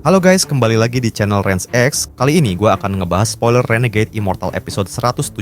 Halo guys, kembali lagi di channel Rens X. Kali ini gue akan ngebahas spoiler Renegade Immortal episode 117.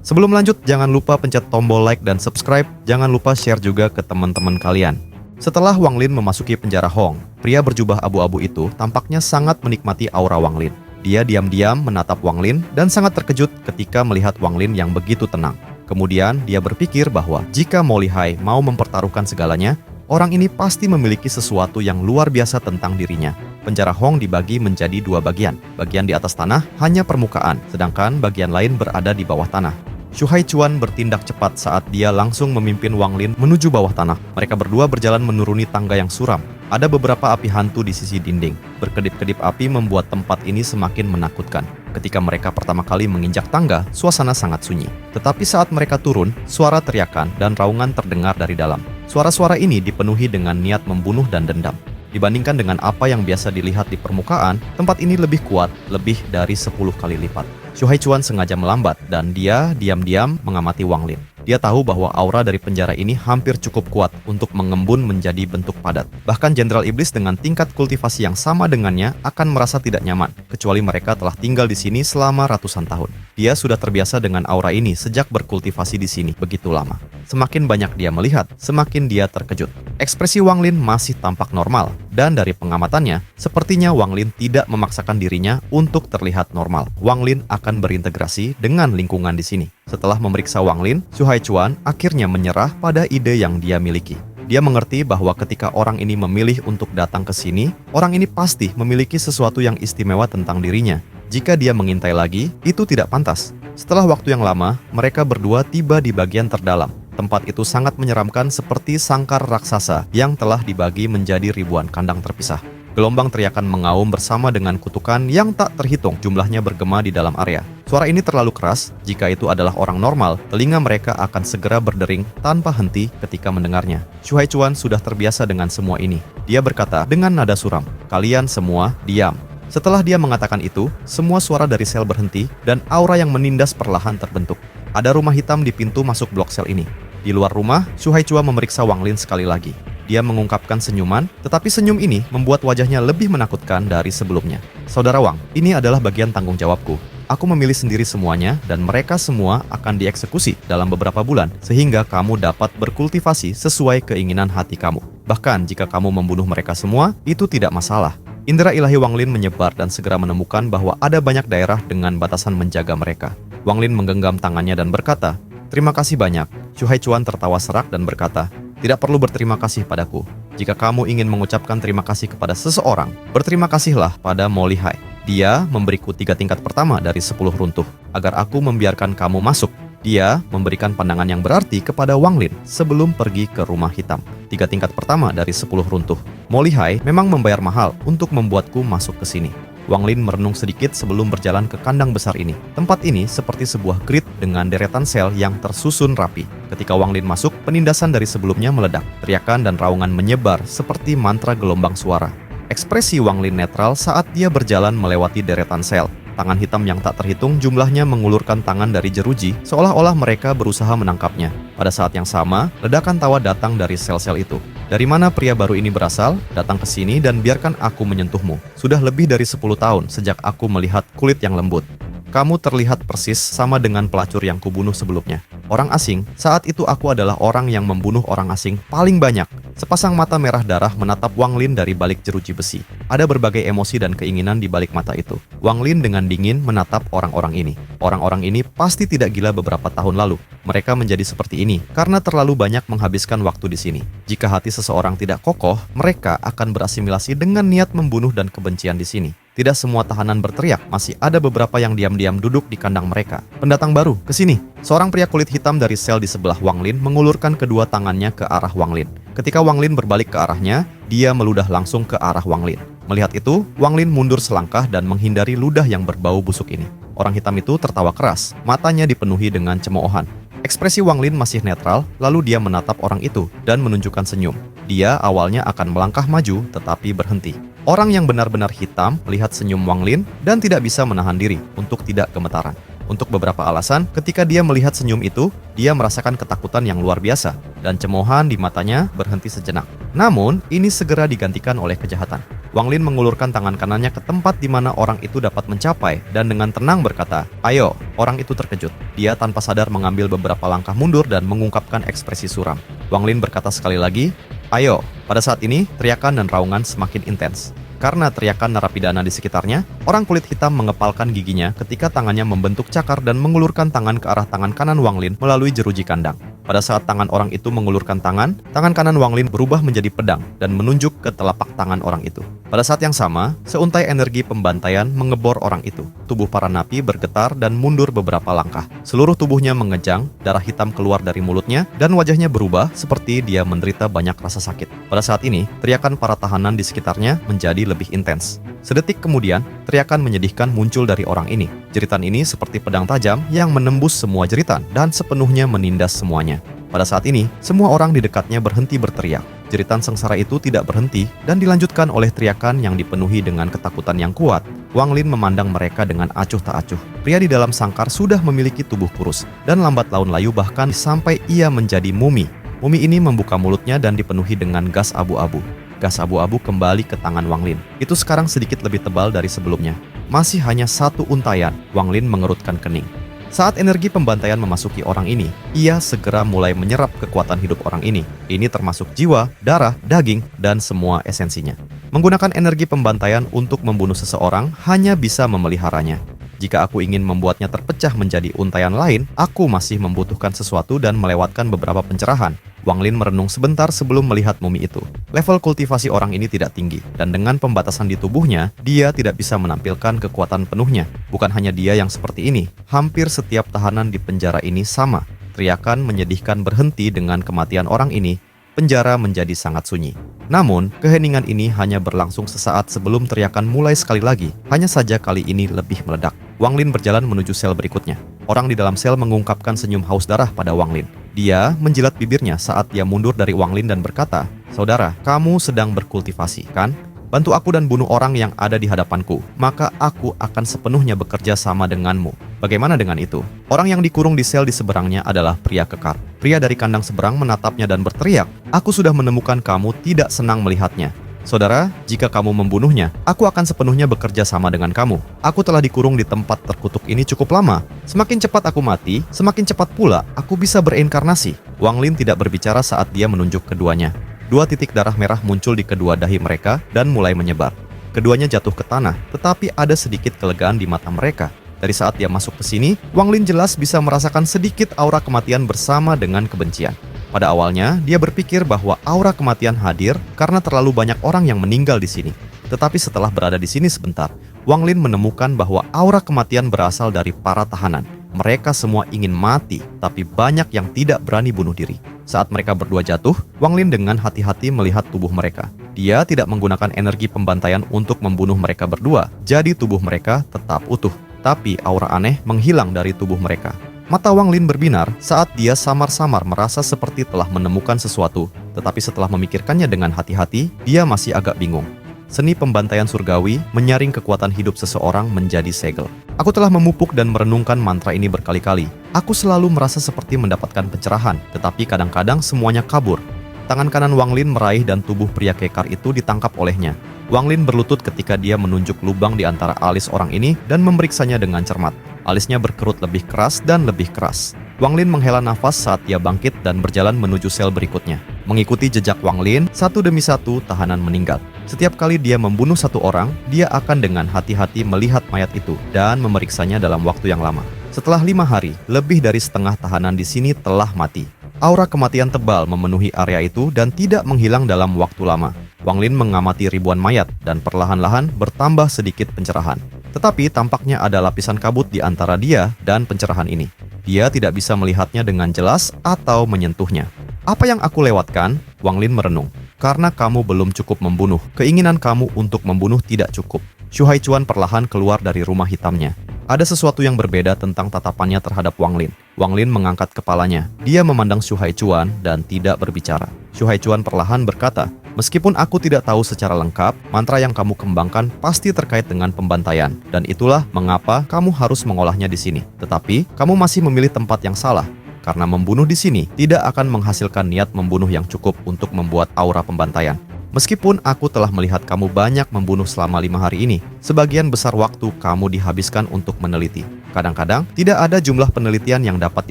Sebelum lanjut, jangan lupa pencet tombol like dan subscribe. Jangan lupa share juga ke teman-teman kalian. Setelah Wang Lin memasuki penjara Hong, pria berjubah abu-abu itu tampaknya sangat menikmati aura Wang Lin. Dia diam-diam menatap Wang Lin dan sangat terkejut ketika melihat Wang Lin yang begitu tenang. Kemudian dia berpikir bahwa jika Mo Lihai mau mempertaruhkan segalanya, orang ini pasti memiliki sesuatu yang luar biasa tentang dirinya. Penjara Hong dibagi menjadi dua bagian. Bagian di atas tanah hanya permukaan, sedangkan bagian lain berada di bawah tanah. Shu Haichuan bertindak cepat saat dia langsung memimpin Wang Lin menuju bawah tanah. Mereka berdua berjalan menuruni tangga yang suram. Ada beberapa api hantu di sisi dinding. Berkedip-kedip api membuat tempat ini semakin menakutkan. Ketika mereka pertama kali menginjak tangga, suasana sangat sunyi. Tetapi saat mereka turun, suara teriakan dan raungan terdengar dari dalam. Suara-suara ini dipenuhi dengan niat membunuh dan dendam. Dibandingkan dengan apa yang biasa dilihat di permukaan, tempat ini lebih kuat, lebih dari 10 kali lipat. Shu Haichuan sengaja melambat dan dia diam-diam mengamati Wang Lin. Dia tahu bahwa aura dari penjara ini hampir cukup kuat untuk mengembun menjadi bentuk padat. Bahkan Jenderal Iblis dengan tingkat kultivasi yang sama dengannya akan merasa tidak nyaman, kecuali mereka telah tinggal di sini selama ratusan tahun. Dia sudah terbiasa dengan aura ini sejak berkultivasi di sini begitu lama. Semakin banyak dia melihat, semakin dia terkejut. Ekspresi Wang Lin masih tampak normal, dan dari pengamatannya, sepertinya Wang Lin tidak memaksakan dirinya untuk terlihat normal. Wang Lin akan berintegrasi dengan lingkungan di sini. Setelah memeriksa Wang Lin, Shu Haichuan akhirnya menyerah pada ide yang dia miliki. Dia mengerti bahwa ketika orang ini memilih untuk datang ke sini, orang ini pasti memiliki sesuatu yang istimewa tentang dirinya. Jika dia mengintai lagi, itu tidak pantas. Setelah waktu yang lama, mereka berdua tiba di bagian terdalam. Tempat itu sangat menyeramkan seperti sangkar raksasa yang telah dibagi menjadi ribuan kandang terpisah. Gelombang teriakan mengaum bersama dengan kutukan yang tak terhitung jumlahnya bergema di dalam area. Suara ini terlalu keras, jika itu adalah orang normal, telinga mereka akan segera berdering tanpa henti ketika mendengarnya. Shu Haichuan sudah terbiasa dengan semua ini. Dia berkata dengan nada suram, "Kalian semua diam." Setelah dia mengatakan itu, semua suara dari sel berhenti dan aura yang menindas perlahan terbentuk. Ada rumah hitam di pintu masuk blok sel ini. Di luar rumah, Shu Haichuan memeriksa Wang Lin sekali lagi. Dia mengungkapkan senyuman, tetapi senyum ini membuat wajahnya lebih menakutkan dari sebelumnya. "Saudara Wang, ini adalah bagian tanggung jawabku. Aku memilih sendiri semuanya dan mereka semua akan dieksekusi dalam beberapa bulan sehingga kamu dapat berkultivasi sesuai keinginan hati kamu. Bahkan jika kamu membunuh mereka semua, itu tidak masalah." Indera ilahi Wang Lin menyebar dan segera menemukan bahwa ada banyak daerah dengan batasan menjaga mereka. Wang Lin menggenggam tangannya dan berkata, "Terima kasih banyak." Shu Haichuan tertawa serak dan berkata, "Tidak perlu berterima kasih padaku. Jika kamu ingin mengucapkan terima kasih kepada seseorang, berterima kasihlah pada Mo Lihai. Dia memberiku 3 tingkat pertama dari 10 runtuh, agar aku membiarkan kamu masuk." Dia memberikan pandangan yang berarti kepada Wang Lin sebelum pergi ke rumah hitam. 3 tingkat pertama dari 10 runtuh. Mo Lihai memang membayar mahal untuk membuatku masuk ke sini. Wang Lin merenung sedikit sebelum berjalan ke kandang besar ini. Tempat ini seperti sebuah grid dengan deretan sel yang tersusun rapi. Ketika Wang Lin masuk, penindasan dari sebelumnya meledak. Teriakan dan raungan menyebar seperti mantra gelombang suara. Ekspresi Wang Lin netral saat dia berjalan melewati deretan sel. Tangan hitam yang tak terhitung jumlahnya mengulurkan tangan dari jeruji seolah-olah mereka berusaha menangkapnya. Pada saat yang sama, ledakan tawa datang dari sel-sel itu. "Dari mana pria baru ini berasal? Datang ke sini dan biarkan aku menyentuhmu. Sudah lebih dari 10 tahun sejak aku melihat kulit yang lembut. Kamu terlihat persis sama dengan pelacur yang kubunuh sebelumnya. Orang asing, saat itu aku adalah orang yang membunuh orang asing paling banyak." Sepasang mata merah darah menatap Wang Lin dari balik jeruji besi. Ada berbagai emosi dan keinginan di balik mata itu. Wang Lin dengan dingin menatap orang-orang ini. Orang-orang ini pasti tidak gila beberapa tahun lalu. Mereka menjadi seperti ini karena terlalu banyak menghabiskan waktu di sini. Jika hati seseorang tidak kokoh, mereka akan berasimilasi dengan niat membunuh dan kebencian di sini. Tidak semua tahanan berteriak, masih ada beberapa yang diam-diam duduk di kandang mereka. "Pendatang baru, ke sini." Seorang pria kulit hitam dari sel di sebelah Wang Lin mengulurkan kedua tangannya ke arah Wang Lin. Ketika Wang Lin berbalik ke arahnya, dia meludah langsung ke arah Wang Lin. Melihat itu, Wang Lin mundur selangkah dan menghindari ludah yang berbau busuk ini. Orang hitam itu tertawa keras, matanya dipenuhi dengan cemoohan. Ekspresi Wang Lin masih netral, lalu dia menatap orang itu dan menunjukkan senyum. Dia awalnya akan melangkah maju, tetapi berhenti. Orang yang benar-benar hitam melihat senyum Wang Lin dan tidak bisa menahan diri untuk tidak gemetaran. Untuk beberapa alasan, ketika dia melihat senyum itu, dia merasakan ketakutan yang luar biasa, dan cemoohan di matanya berhenti sejenak. Namun, ini segera digantikan oleh kejahatan. Wang Lin mengulurkan tangan kanannya ke tempat di mana orang itu dapat mencapai dan dengan tenang berkata, "Ayo." Orang itu terkejut. Dia tanpa sadar mengambil beberapa langkah mundur dan mengungkapkan ekspresi suram. Wang Lin berkata sekali lagi, "Ayo." Pada saat ini, teriakan dan raungan semakin intens. Karena teriakan narapidana di sekitarnya, orang kulit hitam mengepalkan giginya ketika tangannya membentuk cakar dan mengulurkan tangan ke arah tangan kanan Wang Lin melalui jeruji kandang. Pada saat tangan orang itu mengulurkan tangan kanan Wang Lin berubah menjadi pedang dan menunjuk ke telapak tangan orang itu. Pada saat yang sama, seuntai energi pembantaian mengebor orang itu. Tubuh para napi bergetar dan mundur beberapa langkah. Seluruh tubuhnya mengejang, darah hitam keluar dari mulutnya, dan wajahnya berubah seperti dia menderita banyak rasa sakit. Pada saat ini, teriakan para tahanan di sekitarnya menjadi lebih intens. Sedetik kemudian, teriakan menyedihkan muncul dari orang ini. Jeritan ini seperti pedang tajam yang menembus semua jeritan dan sepenuhnya menindas semuanya. Pada saat ini, semua orang di dekatnya berhenti berteriak. Jeritan sengsara itu tidak berhenti dan dilanjutkan oleh teriakan yang dipenuhi dengan ketakutan yang kuat. Wang Lin memandang mereka dengan acuh tak acuh. Pria di dalam sangkar sudah memiliki tubuh kurus dan lambat laun layu bahkan sampai ia menjadi mumi. Mumi ini membuka mulutnya dan dipenuhi dengan gas abu-abu. Gas abu-abu kembali ke tangan Wang Lin. Itu sekarang sedikit lebih tebal dari sebelumnya. Masih hanya satu untayan. Wang Lin mengerutkan kening. Saat energi pembantaian memasuki orang ini, ia segera mulai menyerap kekuatan hidup orang ini. Ini termasuk jiwa, darah, daging, dan semua esensinya. Menggunakan energi pembantaian untuk membunuh seseorang hanya bisa memeliharanya. Jika aku ingin membuatnya terpecah menjadi untayan lain, aku masih membutuhkan sesuatu dan melewatkan beberapa pencerahan. Wang Lin merenung sebentar sebelum melihat mumi itu. Level kultivasi orang ini tidak tinggi, dan dengan pembatasan di tubuhnya, dia tidak bisa menampilkan kekuatan penuhnya. Bukan hanya dia yang seperti ini, hampir setiap tahanan di penjara ini sama. Teriakan menyedihkan berhenti dengan kematian orang ini. Penjara menjadi sangat sunyi. Namun, keheningan ini hanya berlangsung sesaat sebelum teriakan mulai sekali lagi. Hanya saja kali ini lebih meledak. Wang Lin berjalan menuju sel berikutnya. Orang di dalam sel mengungkapkan senyum haus darah pada Wang Lin. Dia menjilat bibirnya saat dia mundur dari Wang Lin dan berkata, "Saudara, kamu sedang berkultivasi, kan? Bantu aku dan bunuh orang yang ada di hadapanku, maka aku akan sepenuhnya bekerja sama denganmu." Bagaimana dengan itu? Orang yang dikurung di sel di seberangnya adalah pria kekar. Pria dari kandang seberang menatapnya dan berteriak, "Aku sudah menemukan kamu tidak senang melihatnya. Saudara, jika kamu membunuhnya, aku akan sepenuhnya bekerja sama dengan kamu. Aku telah dikurung di tempat terkutuk ini cukup lama. Semakin cepat aku mati, semakin cepat pula aku bisa bereinkarnasi." Wang Lin tidak berbicara saat dia menunjuk keduanya. 2 titik darah merah muncul di kedua dahi mereka dan mulai menyebar. Keduanya jatuh ke tanah, tetapi ada sedikit kelegaan di mata mereka. Dari saat dia masuk ke sini, Wang Lin jelas bisa merasakan sedikit aura kematian bersama dengan kebencian. Pada awalnya, dia berpikir bahwa aura kematian hadir karena terlalu banyak orang yang meninggal di sini. Tetapi setelah berada di sini sebentar, Wang Lin menemukan bahwa aura kematian berasal dari para tahanan. Mereka semua ingin mati, tapi banyak yang tidak berani bunuh diri. Saat mereka berdua jatuh, Wang Lin dengan hati-hati melihat tubuh mereka. Dia tidak menggunakan energi pembantaian untuk membunuh mereka berdua, jadi tubuh mereka tetap utuh. Tapi aura aneh menghilang dari tubuh mereka. Mata Wang Lin berbinar saat dia samar-samar merasa seperti telah menemukan sesuatu. Tetapi setelah memikirkannya dengan hati-hati, dia masih agak bingung. Seni pembantaian surgawi menyaring kekuatan hidup seseorang menjadi segel. Aku telah memupuk dan merenungkan mantra ini berkali-kali. Aku selalu merasa seperti mendapatkan pencerahan, tetapi kadang-kadang semuanya kabur. Tangan kanan Wang Lin meraih dan tubuh pria kekar itu ditangkap olehnya. Wang Lin berlutut ketika dia menunjuk lubang di antara alis orang ini dan memeriksanya dengan cermat. Alisnya berkerut lebih keras dan lebih keras. Wang Lin menghela nafas saat dia bangkit dan berjalan menuju sel berikutnya. Mengikuti jejak Wang Lin, satu demi satu tahanan meninggal. Setiap kali dia membunuh satu orang, dia akan dengan hati-hati melihat mayat itu dan memeriksanya dalam waktu yang lama. Setelah 5 hari, lebih dari setengah tahanan di sini telah mati. Aura kematian tebal memenuhi area itu dan tidak menghilang dalam waktu lama. Wang Lin mengamati ribuan mayat dan perlahan-lahan bertambah sedikit pencerahan. Tetapi tampaknya ada lapisan kabut di antara dia dan pencerahan ini. Dia tidak bisa melihatnya dengan jelas atau menyentuhnya. Apa yang aku lewatkan? Wang Lin merenung. Karena kamu belum cukup membunuh. Keinginan kamu untuk membunuh tidak cukup. Shu Haichuan perlahan keluar dari rumah hitamnya. Ada sesuatu yang berbeda tentang tatapannya terhadap Wang Lin. Wang Lin mengangkat kepalanya. Dia memandang Shu Haichuan dan tidak berbicara. Shu Haichuan perlahan berkata, "Meskipun aku tidak tahu secara lengkap, mantra yang kamu kembangkan pasti terkait dengan pembantaian. Dan itulah mengapa kamu harus mengolahnya di sini. Tetapi, kamu masih memilih tempat yang salah. Karena membunuh di sini tidak akan menghasilkan niat membunuh yang cukup untuk membuat aura pembantaian. Meskipun aku telah melihat kamu banyak membunuh selama 5 hari ini, sebagian besar waktu kamu dihabiskan untuk meneliti. Kadang-kadang, tidak ada jumlah penelitian yang dapat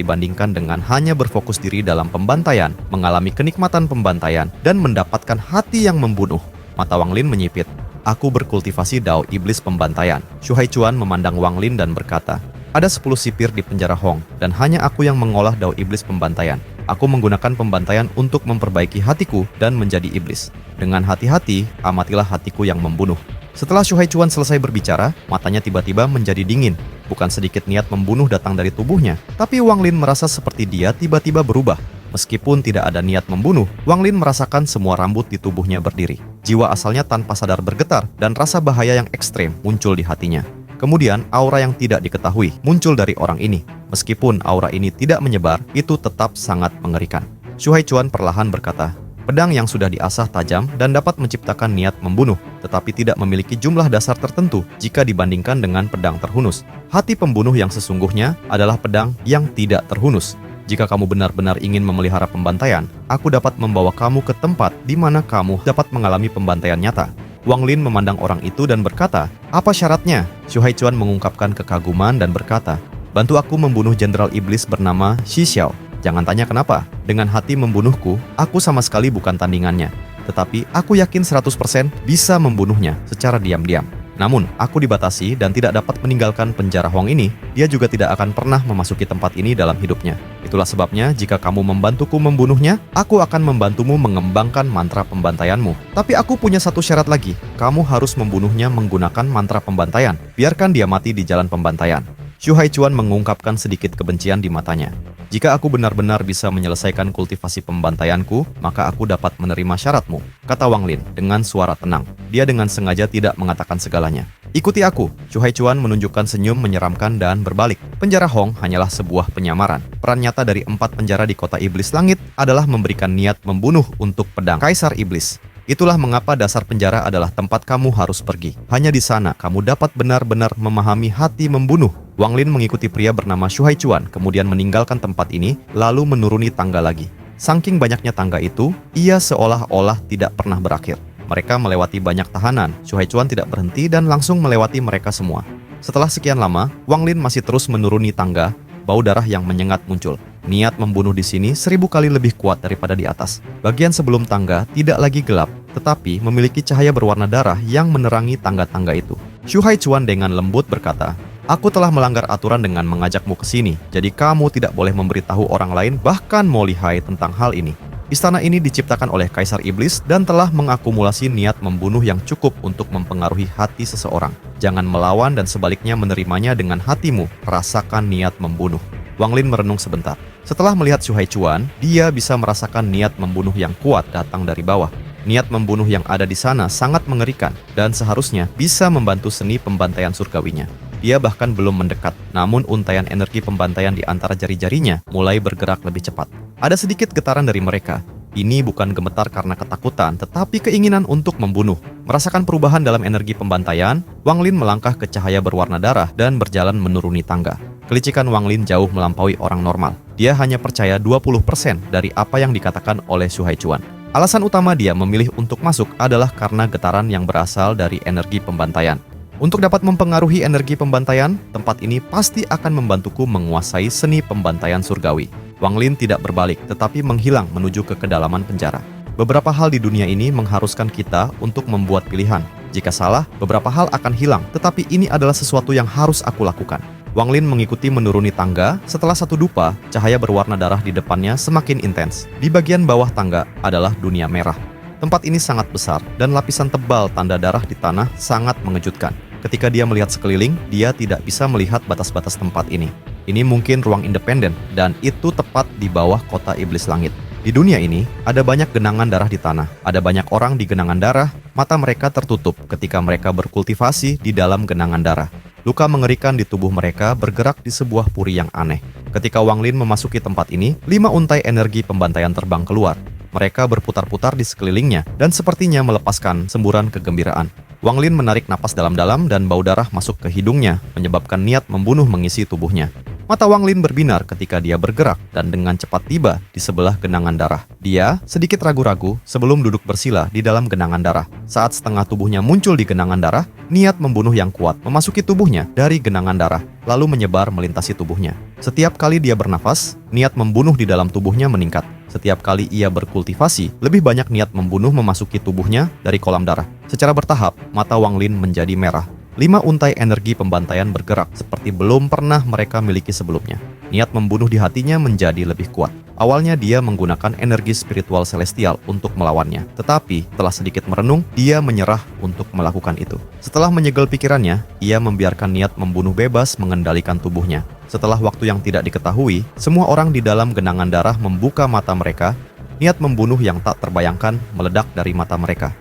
dibandingkan dengan hanya berfokus diri dalam pembantaian, mengalami kenikmatan pembantaian, dan mendapatkan hati yang membunuh. Mata Wang Lin menyipit. Aku berkultivasi dao iblis pembantaian. Xu Haichuan memandang Wang Lin dan berkata, ada 10 sipir di penjara Hong, dan hanya aku yang mengolah dao iblis pembantaian. Aku menggunakan pembantaian untuk memperbaiki hatiku dan menjadi iblis. Dengan hati-hati, amatilah hatiku yang membunuh. Setelah Xu Haichuan selesai berbicara, matanya tiba-tiba menjadi dingin. Bukan sedikit niat membunuh datang dari tubuhnya, tapi Wang Lin merasa seperti dia tiba-tiba berubah. Meskipun tidak ada niat membunuh, Wang Lin merasakan semua rambut di tubuhnya berdiri. Jiwa asalnya tanpa sadar bergetar dan rasa bahaya yang ekstrem muncul di hatinya. Kemudian, aura yang tidak diketahui muncul dari orang ini. Meskipun aura ini tidak menyebar, itu tetap sangat mengerikan. Xu Haichuan perlahan berkata, pedang yang sudah diasah tajam dan dapat menciptakan niat membunuh, tetapi tidak memiliki jumlah dasar tertentu jika dibandingkan dengan pedang terhunus. Hati pembunuh yang sesungguhnya adalah pedang yang tidak terhunus. Jika kamu benar-benar ingin memelihara pembantaian, aku dapat membawa kamu ke tempat di mana kamu dapat mengalami pembantaian nyata. Wang Lin memandang orang itu dan berkata, apa syaratnya? Xu Haichuan mengungkapkan kekaguman dan berkata, bantu aku membunuh jenderal iblis bernama Xi Xiao. Jangan tanya kenapa, dengan hati membunuhku, aku sama sekali bukan tandingannya. Tetapi aku yakin 100% bisa membunuhnya secara diam-diam. Namun, aku dibatasi dan tidak dapat meninggalkan penjara Hong ini. Dia juga tidak akan pernah memasuki tempat ini dalam hidupnya. Itulah sebabnya, jika kamu membantuku membunuhnya, aku akan membantumu mengembangkan mantra pembantaianmu. Tapi aku punya satu syarat lagi. Kamu harus membunuhnya menggunakan mantra pembantaian. Biarkan dia mati di jalan pembantaian. Xu Haichuan mengungkapkan sedikit kebencian di matanya. Jika aku benar-benar bisa menyelesaikan kultivasi pembantaianku, maka aku dapat menerima syaratmu, kata Wang Lin dengan suara tenang. Dia dengan sengaja tidak mengatakan segalanya. Ikuti aku. Xu Haichuan menunjukkan senyum menyeramkan dan berbalik. Penjara Hong hanyalah sebuah penyamaran. Peran nyata dari 4 penjara di kota iblis langit adalah memberikan niat membunuh untuk pedang Kaisar Iblis. Itulah mengapa dasar penjara adalah tempat kamu harus pergi. Hanya di sana kamu dapat benar-benar memahami hati membunuh. Wang Lin mengikuti pria bernama Xu Haichuan, kemudian meninggalkan tempat ini, lalu menuruni tangga lagi. Saking banyaknya tangga itu, ia seolah-olah tidak pernah berakhir. Mereka melewati banyak tahanan. Xu Haichuan tidak berhenti dan langsung melewati mereka semua. Setelah sekian lama, Wang Lin masih terus menuruni tangga. Bau darah yang menyengat muncul. Niat membunuh di sini 1000 kali lebih kuat daripada di atas. Bagian sebelum tangga tidak lagi gelap, tetapi memiliki cahaya berwarna darah yang menerangi tangga-tangga itu. Xu Haichuan dengan lembut berkata, aku telah melanggar aturan dengan mengajakmu ke sini, jadi kamu tidak boleh memberitahu orang lain bahkan Mo Lihai tentang hal ini. Istana ini diciptakan oleh Kaisar Iblis dan telah mengakumulasi niat membunuh yang cukup untuk mempengaruhi hati seseorang. Jangan melawan dan sebaliknya menerimanya dengan hatimu, rasakan niat membunuh. Wang Lin merenung sebentar. Setelah melihat Xu Haichuan, dia bisa merasakan niat membunuh yang kuat datang dari bawah. Niat membunuh yang ada di sana sangat mengerikan dan seharusnya bisa membantu seni pembantaian surgawinya. Dia bahkan belum mendekat, namun untaian energi pembantaian di antara jari-jarinya mulai bergerak lebih cepat. Ada sedikit getaran dari mereka. Ini bukan gemetar karena ketakutan, tetapi keinginan untuk membunuh. Merasakan perubahan dalam energi pembantaian, Wang Lin melangkah ke cahaya berwarna darah dan berjalan menuruni tangga. Kelicikan Wang Lin jauh melampaui orang normal. Dia hanya percaya 20% dari apa yang dikatakan oleh Xu Haichuan. Alasan utama dia memilih untuk masuk adalah karena getaran yang berasal dari energi pembantaian. Untuk dapat mempengaruhi energi pembantaian, tempat ini pasti akan membantuku menguasai seni pembantaian surgawi. Wang Lin tidak berbalik, tetapi menghilang menuju ke kedalaman penjara. Beberapa hal di dunia ini mengharuskan kita untuk membuat pilihan. Jika salah, beberapa hal akan hilang, tetapi ini adalah sesuatu yang harus aku lakukan. Wang Lin mengikuti menuruni tangga. Setelah satu dupa, cahaya berwarna darah di depannya semakin intens. Di bagian bawah tangga adalah dunia merah. Tempat ini sangat besar, dan lapisan tebal tanda darah di tanah sangat mengejutkan. Ketika dia melihat sekeliling, dia tidak bisa melihat batas-batas tempat ini. Ini mungkin ruang independen, dan itu tepat di bawah kota iblis langit. Di dunia ini, ada banyak genangan darah di tanah. Ada banyak orang di genangan darah, mata mereka tertutup ketika mereka berkultivasi di dalam genangan darah. Luka mengerikan di tubuh mereka bergerak di sebuah puri yang aneh. Ketika Wang Lin memasuki tempat ini, 5 untai energi pembantaian terbang keluar. Mereka berputar-putar di sekelilingnya, dan sepertinya melepaskan semburan kegembiraan. Wang Lin menarik napas dalam-dalam dan bau darah masuk ke hidungnya, menyebabkan niat membunuh mengisi tubuhnya. Mata Wang Lin berbinar ketika dia bergerak dan dengan cepat tiba di sebelah genangan darah. Dia sedikit ragu-ragu sebelum duduk bersila di dalam genangan darah. Saat setengah tubuhnya muncul di genangan darah, niat membunuh yang kuat memasuki tubuhnya dari genangan darah, lalu menyebar melintasi tubuhnya. Setiap kali dia bernafas, niat membunuh di dalam tubuhnya meningkat. Setiap kali ia berkultivasi, lebih banyak niat membunuh memasuki tubuhnya dari kolam darah. Secara bertahap, mata Wang Lin menjadi merah. 5 untai energi pembantaian bergerak seperti belum pernah mereka miliki sebelumnya. Niat membunuh di hatinya menjadi lebih kuat. Awalnya dia menggunakan energi spiritual celestial untuk melawannya, tetapi setelah sedikit merenung, dia menyerah untuk melakukan itu. Setelah menyegel pikirannya, ia membiarkan niat membunuh bebas mengendalikan tubuhnya. Setelah waktu yang tidak diketahui, semua orang di dalam genangan darah membuka mata mereka. Niat membunuh yang tak terbayangkan meledak dari mata mereka.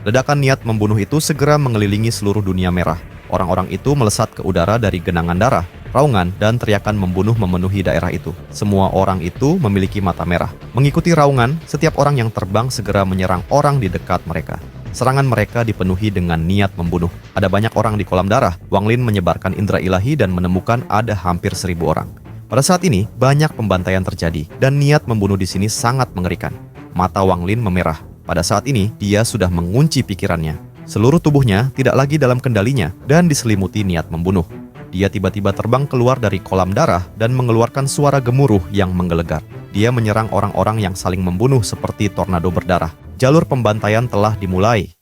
Ledakan niat membunuh itu segera mengelilingi seluruh dunia merah. Orang-orang itu melesat ke udara dari genangan darah. Raungan dan teriakan membunuh memenuhi daerah itu. Semua orang itu memiliki mata merah. Mengikuti raungan, setiap orang yang terbang segera menyerang orang di dekat mereka. Serangan mereka dipenuhi dengan niat membunuh. Ada banyak orang di kolam darah. Wang Lin menyebarkan indera ilahi dan menemukan ada hampir 1.000 orang. Pada saat ini, banyak pembantaian terjadi dan niat membunuh di sini sangat mengerikan. Mata Wang Lin memerah. Pada saat ini, dia sudah mengunci pikirannya. Seluruh tubuhnya tidak lagi dalam kendalinya dan diselimuti niat membunuh. Dia tiba-tiba terbang keluar dari kolam darah dan mengeluarkan suara gemuruh yang menggelegar. Dia menyerang orang-orang yang saling membunuh seperti tornado berdarah. Jalur pembantaian telah dimulai.